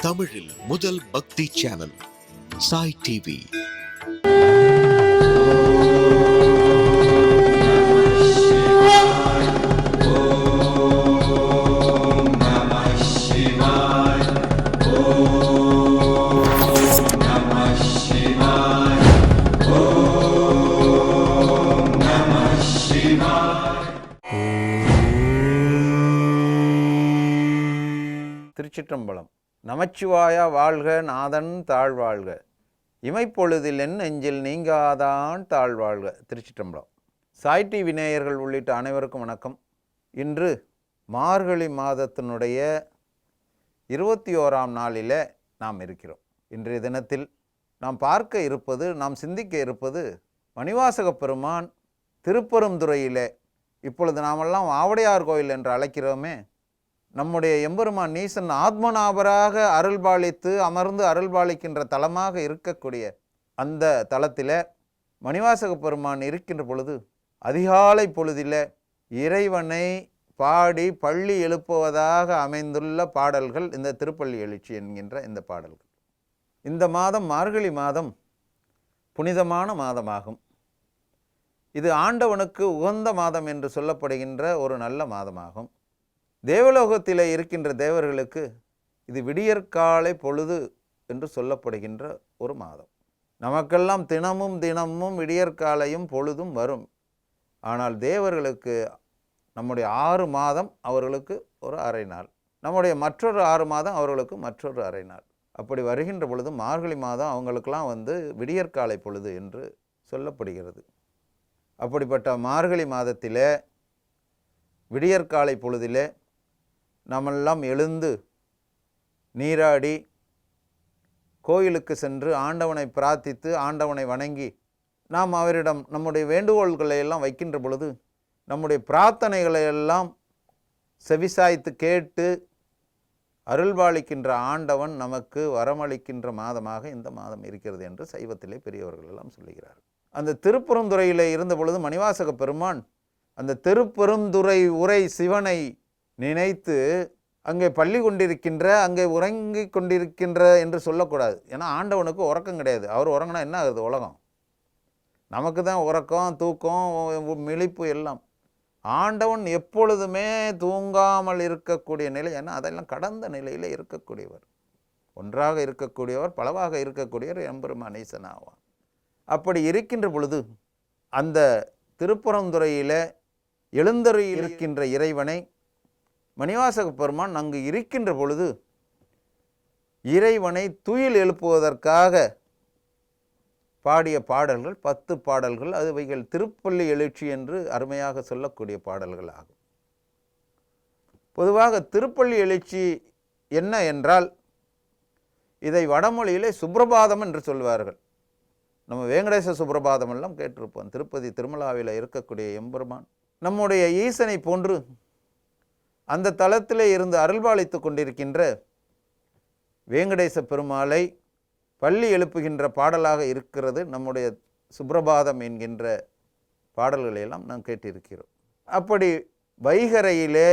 தமிழில் முதல் பக்தி சேனல் சாய் டிவி. திருச்சிற்றம்பலம். நமச்சிவாயா வாழ்க, நாதன் தாழ்வாழ்க, இமைப்பொழுதில் என் நெஞ்சில் நீங்காதான் தாழ்வாழ்க. திருச்சிற்றம்பலம். சாய் டிவி நேயர்கள் உள்ளிட்ட அனைவருக்கும் வணக்கம். இன்று மார்கழி மாதத்தினுடைய 21ஆம் நாளில் நாம் இருக்கிறோம். இன்றைய தினத்தில் நாம் பார்க்க இருப்பது, நாம் சிந்திக்க இருப்பது, மணிவாசக பெருமான் திருப்பெருந்துறையிலே, இப்பொழுது நாமெல்லாம் ஆவடையார் கோயில் என்று அழைக்கிறோமே, நம்முடைய எம்பெருமான் நீசன் ஆத்மநாபராக அருள்பாலித்து அமர்ந்து அருள்பாலிக்கின்ற தலமாக இருக்கக்கூடிய அந்த தலத்தில் மணிவாசக பெருமான் இருக்கின்ற பொழுது அதிகாலை பொழுதில் இறைவனை பாடி பள்ளி எழுப்புவதாக அமைந்துள்ள பாடல்கள் இந்த திருப்பள்ளி எழுச்சி என்கின்ற இந்த பாடல்கள். இந்த மாதம் மார்கழி மாதம் புனிதமான மாதமாகும். இது ஆண்டவனுக்கு உகந்த மாதம் என்று சொல்லப்படுகின்ற ஒரு நல்ல மாதமாகும். தேவலோகத்தில் இருக்கின்ற தேவர்களுக்கு இது விடியற்காலை பொழுது என்று சொல்லப்படுகின்ற ஒரு மாதம். நமக்கெல்லாம் தினமும் தினமும் விடியற்காலையும் பொழுதும் வரும். ஆனால் தேவர்களுக்கு நம்முடைய 6 மாதம் அவர்களுக்கு ஒரு அரை நாள், நம்முடைய மற்றொரு 6 மாதம் அவர்களுக்கு மற்றொரு அரை நாள். அப்படி வருகின்ற பொழுது மார்கழி மாதம் அவங்களுக்கெல்லாம் விடியற்காலை பொழுது என்று சொல்லப்படுகிறது. அப்படிப்பட்ட மார்கழி மாதத்தில் விடியற்காலை பொழுதிலே நாமெல்லாம் எழுந்து நீராடி கோயிலுக்கு சென்று ஆண்டவனை பிரார்த்தித்து ஆண்டவனை வணங்கி நாம் அவரிடம் நம்முடைய வேண்டுகோள்களை எல்லாம் வைக்கின்ற பொழுது நம்முடைய பிரார்த்தனைகளை எல்லாம் செவிசாய்த்து கேட்டு அருள்பாலிக்கின்ற ஆண்டவன் நமக்கு வரமளிக்கின்ற மாதமாக இந்த மாதம் இருக்கிறது என்று சைவத்திலே பெரியவர்கள் எல்லாம் சொல்லுகிறார்கள். அந்த திருப்பெருந்துறையில் இருந்த பொழுது மணிவாசக பெருமான் அந்த திருப்பெருந்துறை உரை சிவனை நினைத்து அங்கே பள்ளி கொண்டிருக்கின்ற, அங்கே உறங்கி கொண்டிருக்கின்ற என்று சொல்லக்கூடாது. ஏன்னா ஆண்டவனுக்கு உறக்கம் கிடையாது. அவர் உறங்கினா என்ன ஆகுது? உலகம். நமக்கு தான் உறக்கம், தூக்கம், மிளிப்பு எல்லாம். ஆண்டவன் எப்பொழுதுமே தூங்காமல் இருக்கக்கூடிய நிலை. ஏன்னா அதெல்லாம் கடந்த நிலையில் இருக்கக்கூடியவர், ஒன்றாக இருக்கக்கூடியவர், பலவாக இருக்கக்கூடியவர் எம்பெருமான் ஈசன் ஆவான். அப்படி இருக்கின்ற பொழுது அந்த திருப்பெருந்துறையில் எழுந்தருளி இருக்கின்ற இறைவனை மணிவாசக பெருமான் அங்கு இருக்கின்ற பொழுது இறைவனை துயில் எழுப்புவதற்காக பாடிய பாடல்கள் 10 பாடல்கள். அதுவைகள் திருப்பள்ளி எழுச்சி என்று அருமையாக சொல்லக்கூடிய பாடல்கள் ஆகும். பொதுவாக திருப்பள்ளி எழுச்சி என்ன என்றால், இதை வடமொழியிலே சுப்ரபாதம் என்று சொல்வார்கள். நம்ம வேங்கடேச சுப்ரபாதம் எல்லாம் கேட்டிருப்போம். திருப்பதி திருமலாவில் இருக்கக்கூடிய எம்பெருமான் நம்முடைய ஈசனை போன்று அந்த தலத்திலே இருந்து அருள்பாலித்து கொண்டிருக்கின்ற வேங்கடேச பெருமாளை பள்ளி எழுப்புகின்ற பாடலாக இருக்கிறது நம்முடைய சுப்ரபாதம் என்கின்ற பாடல்களையெல்லாம் நாம் கேட்டிருக்கிறோம். அப்படி வைகரையிலே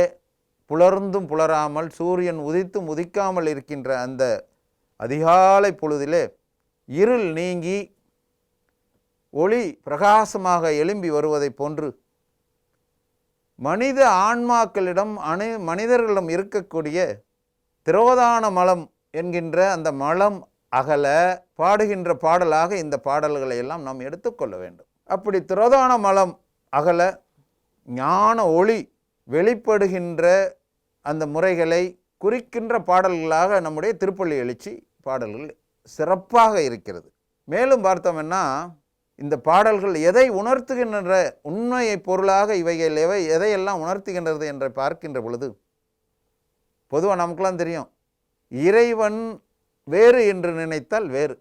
புலர்ந்தும் புலராமல் சூரியன் உதித்தும் உதிக்காமல் இருக்கின்ற அந்த அதிகாலை பொழுதிலே இருள் நீங்கி ஒளி பிரகாசமாக எழும்பி வருவதை போன்று மனித ஆன்மாக்களிடம் மனிதர்களிடம் இருக்கக்கூடிய திரோதான மலம் என்கின்ற அந்த மலம் அகல பாடுகின்ற பாடலாக இந்த பாடல்களை எல்லாம் நாம் எடுத்துக்கொள்ள வேண்டும். அப்படி திரோதான மலம் அகல ஞான ஒளி வெளிப்படுகின்ற அந்த முறைகளை குறிக்கின்ற பாடல்களாக நம்முடைய திருப்பள்ளி எழுச்சி பாடல்கள் சிறப்பாக இருக்கிறது. மேலும் பார்த்தோம்னா இந்த பாடல்கள் எதை உணர்த்துகின்ற உண்மையை பொருளாக இவைகள் எதையெல்லாம் உணர்த்துகின்றது என்று பார்க்கின்ற பொழுது பொதுவாக நமக்கெல்லாம் தெரியும், இறைவன் வேறு என்று நினைத்தால் வேறு,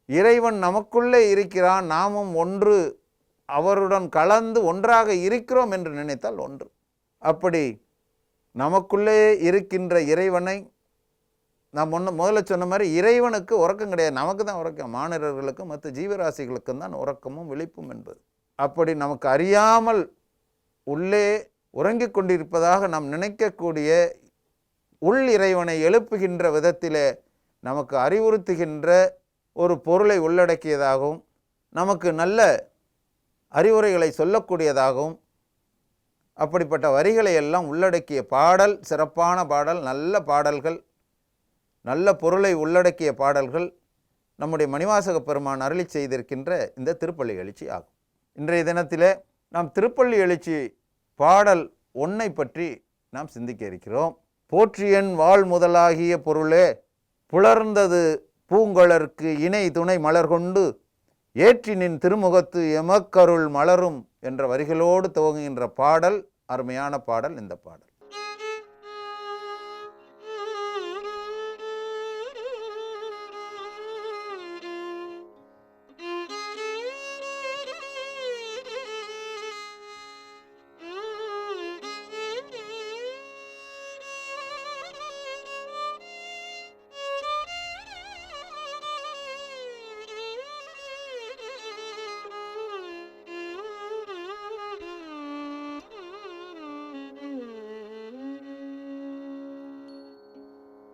இறைவன் நமக்குள்ளே இருக்கிறான், நாமும் ஒன்று, அவருடன் கலந்து ஒன்றாக இருக்கிறோம் என்று நினைத்தால் ஒன்று. அப்படி நமக்குள்ளே இருக்கின்ற இறைவனை நாம் முதல்ல சொன்ன மாதிரி இறைவனுக்கு உறக்கம் கிடையாது, நமக்கு தான் உறக்கம். மானிடர்களுக்கும் மற்ற ஜீவராசிகளுக்கும் தான் உறக்கமும் விழிப்பும் என்பது. அப்படி நமக்கு அறியாமல் உள்ளே உறங்கிக் கொண்டிருப்பதாக நாம் நினைக்கக்கூடிய உள் இறைவனை எழுப்புகின்ற விதத்திலே நமக்கு அறிவுறுத்துகின்ற ஒரு பொருளை உள்ளடக்கியதாகவும் நமக்கு நல்ல அறிவுரைகளை சொல்லக்கூடியதாகவும் அப்படிப்பட்ட வரிகளை எல்லாம் உள்ளடக்கிய பாடல், சிறப்பான பாடல், நல்ல பாடல்கள், நல்ல பொருளை உள்ளடக்கிய பாடல்கள் நம்முடைய மணிவாசக பெருமான் அருளி செய்திருக்கின்ற இந்த திருப்பள்ளி எழுச்சி ஆகும். இன்றைய தினத்திலே நாம் திருப்பள்ளி எழுச்சி பாடல் 1 பற்றி நாம் சிந்திக்க இருக்கிறோம். போற்றியன் வாழ் முதலாகிய பொருளே புலர்ந்தது பூங்கழற்கு இணை துணை மலர் கொண்டு ஏற்றினின் திருமுகத்து எமக்கருள் மலரும் என்ற வரிகளோடு துவங்குகின்ற பாடல் அருமையான பாடல். இந்த பாடல்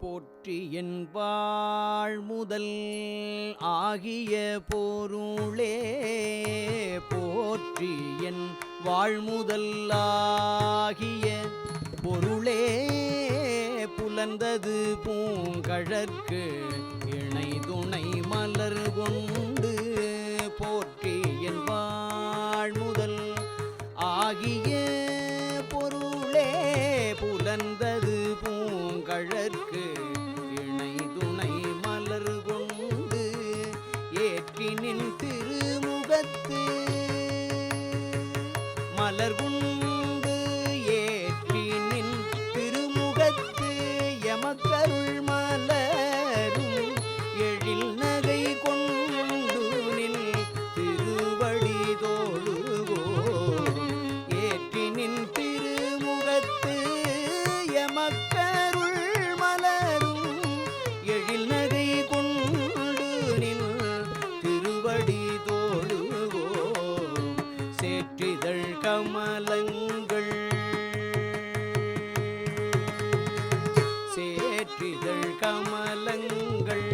போற்றியன் வாழ் முதல் ஆகிய பொருளே போற்றியன் வாழ் முதல் ஆகிய பொருளே புலர்ந்தது பூங்கழற்கு இணை துணை மலர் கொண்டு போற்றியன் வாழ் முதல் ஆகிய பொருளே புலர்ந்தது பூங்கழற்கு இணை துணை மலர் கொண்டு ஏற்றினின் திருமுகத்து மலர் கொண்டு ஏற்றினின் திருமுகத்து எமக்கருள் மலரும் எழில் நகை கொண்டு நின் திருவடி தோழுகோ ஏற்றினின் திருமுகத்து எமக்கருள் மலரும் எழில் நகை கொண்டு நின் திருவடி தோழுகோ சேற்றிதழ் கமலங்கள் சேற்றிதழ் கமலங்கள்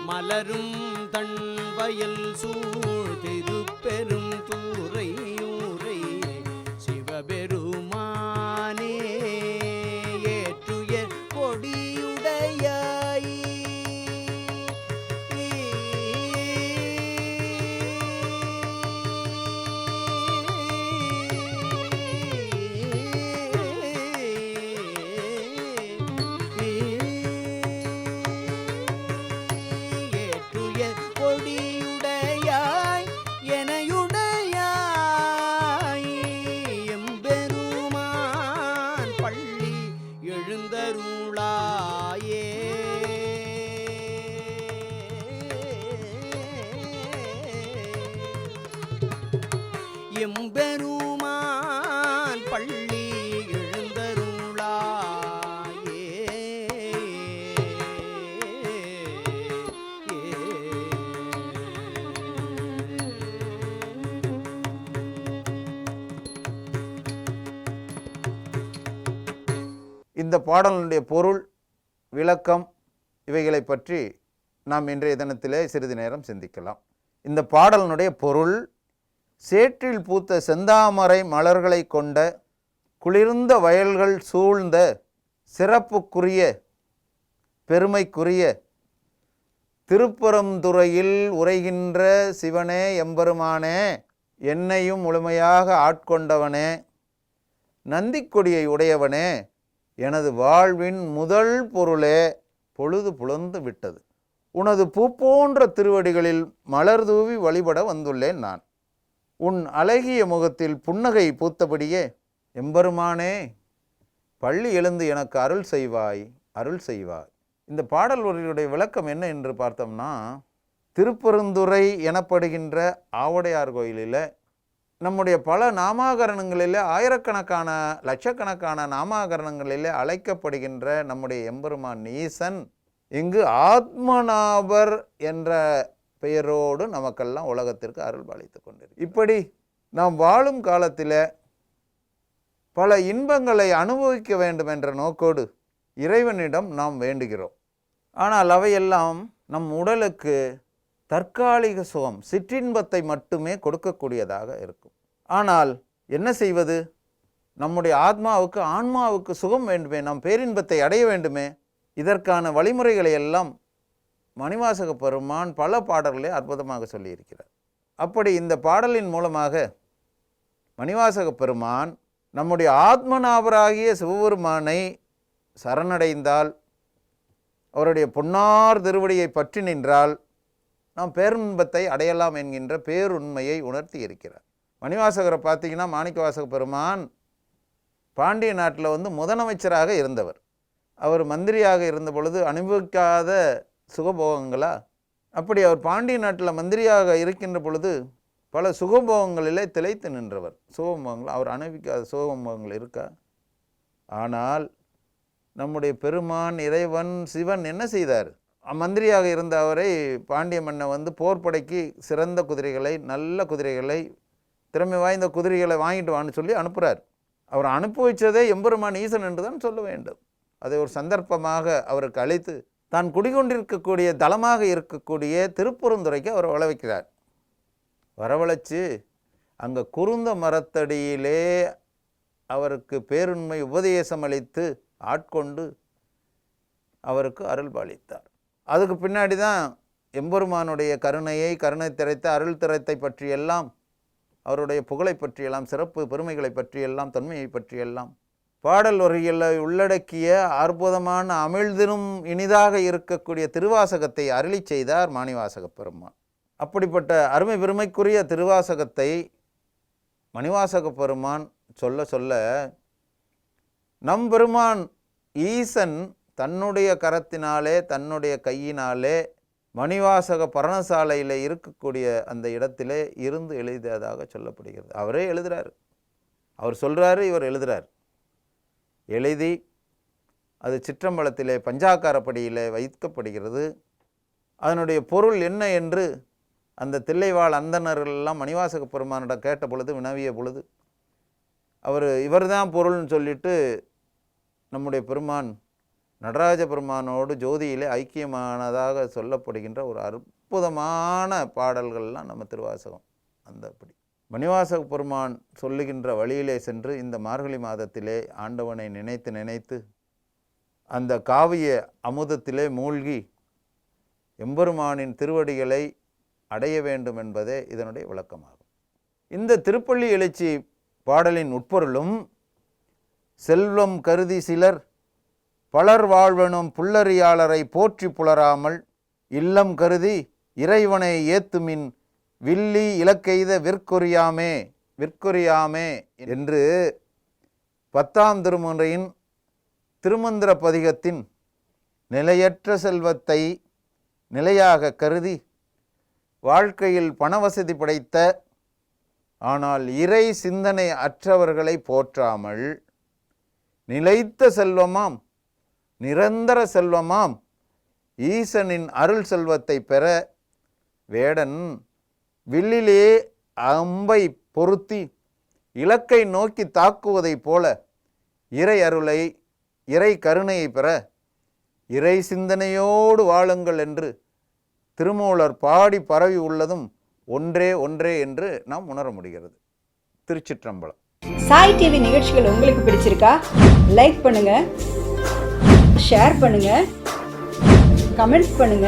மலரும் தன் வயல் சூழ் திருப்பெரும் தூரையூரை சிவபெருமானே ஏற்றுய கொடியுடையாய் ஏற்றுய கொடியுடையாய் எனையுடையாய் எம்பெருமான் பள்ளி எழுந்தருளாயே எம்பெருமான் பள்ளி எழுந்தருளாயே இந்த பாடலுடைய பொருள், விளக்கம் இவைகளை பற்றி நாம் இன்றைய தினத்திலே சிறிது நேரம் சிந்திக்கலாம். இந்த பாடலினுடைய பொருள், சேற்றில் பூத்த செந்தாமரை மலர்களை கொண்ட குளிர்ந்த வயல்கள் சூழ்ந்த சிறப்புக்குரிய பெருமைக்குரிய திருப்பரந்துறையில் உரைகின்ற சிவனே எம்பெருமானே, என்னையும் முழுமையாக ஆட்கொண்டவனே, நந்திக்கொடியை உடையவனே, எனது வாழ்வின் முதல் பொருளே பொழுது புலந்து விட்டது. உனது பூ போன்ற திருவடிகளில் மலர் தூவி வழிபட வந்துள்ளேன் நான். உன் அழகிய முகத்தில் புன்னகை பூத்தபடியே எம்பெருமானே பள்ளி எழுந்து எனக்கு அருள் செய்வாய், அருள் செய்வாய். இந்த பாடல் வரியுடைய விளக்கம் என்ன என்று பார்த்தோம்னா, திருப்பெருந்துறை எனப்படுகின்ற ஆவுடையார் கோயிலில் நம்முடைய பல நாமாகரணங்களிலே ஆயிரக்கணக்கான லட்சக்கணக்கான நாமாகரணங்களிலே அழைக்கப்படுகின்ற நம்முடைய எம்பெருமான் ஈசன் இங்கு ஆத்மநாபர் என்ற பெயரோடு நமக்கெல்லாம் உலகத்திற்கு அருள் பாலித்து கொண்டிருக்கு. இப்படி நாம் வாழும் காலத்தில் பல இன்பங்களை அனுபவிக்க வேண்டும் என்ற நோக்கோடு இறைவனிடம் நாம் வேண்டுகிறோம். ஆனால் அவையெல்லாம் நம் உடலுக்கு தற்காலிக சுகம், சிற்றின்பத்தை மட்டுமே கொடுக்கக்கூடியதாக இருக்கும். ஆனால் என்ன செய்வது? நம்முடைய ஆன்மாவுக்கு சுகம் வேண்டுமே, நம் பேரின்பத்தை அடைய வேண்டுமே. இதற்கான வழிமுறைகளை எல்லாம் மணிவாசக பெருமான் பல பாடல்களை அற்புதமாக சொல்லியிருக்கிறார். அப்படி இந்த பாடலின் மூலமாக மணிவாசக பெருமான் நம்முடைய ஆத்மநாபராகிய சிவபெருமானை சரணடைந்தால், அவருடைய பொன்னார் திருவடியை பற்றி நின்றால் நாம் பேரின்பத்தை அடையலாம் என்கின்ற பேருண்மையை உணர்த்தி இருக்கிறார். மணிவாசகரை பார்த்தீங்கன்னா, மாணிக்கவாசக பெருமான் பாண்டிய நாட்டில் முதலமைச்சராக இருந்தவர். அவர் மந்திரியாக இருந்த பொழுது அனுபவிக்காத சுகபோகங்களா? அப்படி அவர் பாண்டிய நாட்டில் மந்திரியாக இருக்கின்ற பொழுது பல சுகபோகங்களிலே திளைத்து நின்றவர். சுகபோகங்கள் அவர் அனுபவிக்காத சுகபோகங்கள் இருக்கா? ஆனால் நம்முடைய பெருமான் இறைவன் சிவன் என்ன செய்தார்? மந்திரியாக இருந்த அவரை பாண்டிய மன்னன் போர்ப்படைக்கு சிறந்த குதிரைகளை, நல்ல குதிரைகளை, திறமை வாய்ந்த குதிரைகளை வாங்கிட்டு வான்னு சொல்லி அனுப்புகிறார். அவர் அனுப்பி வச்சதே எம்பெருமான் ஈசன் என்று தான் சொல்ல வேண்டும். அதை ஒரு சந்தர்ப்பமாக அவருக்கு அழைத்து தான் குடிகொண்டிருக்கக்கூடிய தலமாக இருக்கக்கூடிய திருப்பெருந்துறைக்கு அவர் வரவைக்கிறார். வரவழைச்சு அங்கே குருந்த மரத்தடியிலே அவருக்கு பேருண்மை உபதேசம் அளித்து ஆட்கொண்டு அவருக்கு அருள் பாலித்தார். அதுக்கு பின்னாடி தான் எம்பெருமானுடைய கருணை திரைத்த அருள் திறத்தை பற்றியெல்லாம், அவருடைய புகழை பற்றியெல்லாம், சிறப்பு பெருமைகளை பற்றியெல்லாம், தன்மையை பற்றியெல்லாம் பாடல் வரிகளை உள்ளடக்கிய அற்புதமான அமிழ்தினும் இனிதாக இருக்கக்கூடிய திருவாசகத்தை அருளி செய்தார் மாணிவாசக பெருமான். அப்படிப்பட்ட அருமை பெருமைக்குரிய திருவாசகத்தை மணிவாசக பெருமான் சொல்ல சொல்ல நம் பெருமான் ஈசன் தன்னுடைய கரத்தினாலே, தன்னுடைய கையினாலே மணிவாசக பரணசாலையில் இருக்கக்கூடிய அந்த இடத்திலே இருந்து எழுதியதாக சொல்லப்படுகிறது. அவரே எழுதுகிறார். அவர் சொல்கிறாரு, இவர் எழுதுகிறார். எழுதி அது சிற்றம்பலத்திலே பஞ்சாக்காரப்படியிலே வைக்கப்படுகிறது. அதனுடைய பொருள் என்ன என்று அந்த தில்லைவாழ் அந்தணர்களெல்லாம் மணிவாசக பெருமானிடம் கேட்ட பொழுது, வினவிய பொழுது, இவர்தான் பொருள்னு சொல்லிட்டு நம்முடைய பெருமான் நடராஜ பெருமானோடு ஜோதியிலே ஐக்கியமானதாக சொல்லப்படுகின்ற ஒரு அற்புதமான பாடல்கள்லாம் நம்ம திருவாசகம். அப்படி மணிவாசக பெருமான் சொல்லுகின்ற வழியிலே சென்று இந்த மார்கழி மாதத்திலே ஆண்டவனை நினைத்து நினைத்து அந்த காவிய அமுதத்திலே மூழ்கி எம்பெருமானின் திருவடிகளை அடைய வேண்டும் என்பதே இதனுடைய விளக்கமாகும். இந்த திருப்பள்ளி எழுச்சி பாடலின் உட்பொருளும், செல்வம் கருதி சிலர் பலர் வாழ்வனும் புல்லறியாளரை போற்றி புலராமல் இல்லம் கருதி இறைவனை ஏத்துமின் வில்லி இலக்கெய்த விற்கொரியாமே என்று 10ஆம் திருமுறையின் திருமந்திர பதிகத்தின் நிலையற்ற செல்வத்தை நிலையாக கருதி வாழ்க்கையில் பணவசதி படைத்த ஆனால் இறை சிந்தனை அற்றவர்களை போற்றாமல் நிலைத்த செல்வமாம், நிரந்தர செல்வமாம் ஈசனின் அருள் செல்வத்தை பெற வேடன் வில்லிலே அம்பை பொருத்தி இலக்கை நோக்கி தாக்குவதைப் போல இறை அருளை, இறை கருணையை பெற இறை சிந்தனையோடு வாழுங்கள் என்று திருமூலர் பாடி பரவி உள்ளதும் ஒன்றே என்று நாம் உணர முடிகிறது. திருச்சிற்றம்பலம். சாய் டிவி நிகழ்ச்சிகள் உங்களுக்கு பிடிச்சிருக்கா? லைக் பண்ணுங்க, ஷேர் பண்ணுங்க, கமெண்ட்ஸ் பண்ணுங்க,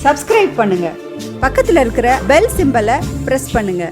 சப்ஸ்கிரைப் பண்ணுங்க, பக்கத்தில் இருக்கிற பெல் சிம்பலை பிரஸ் பண்ணுங்க.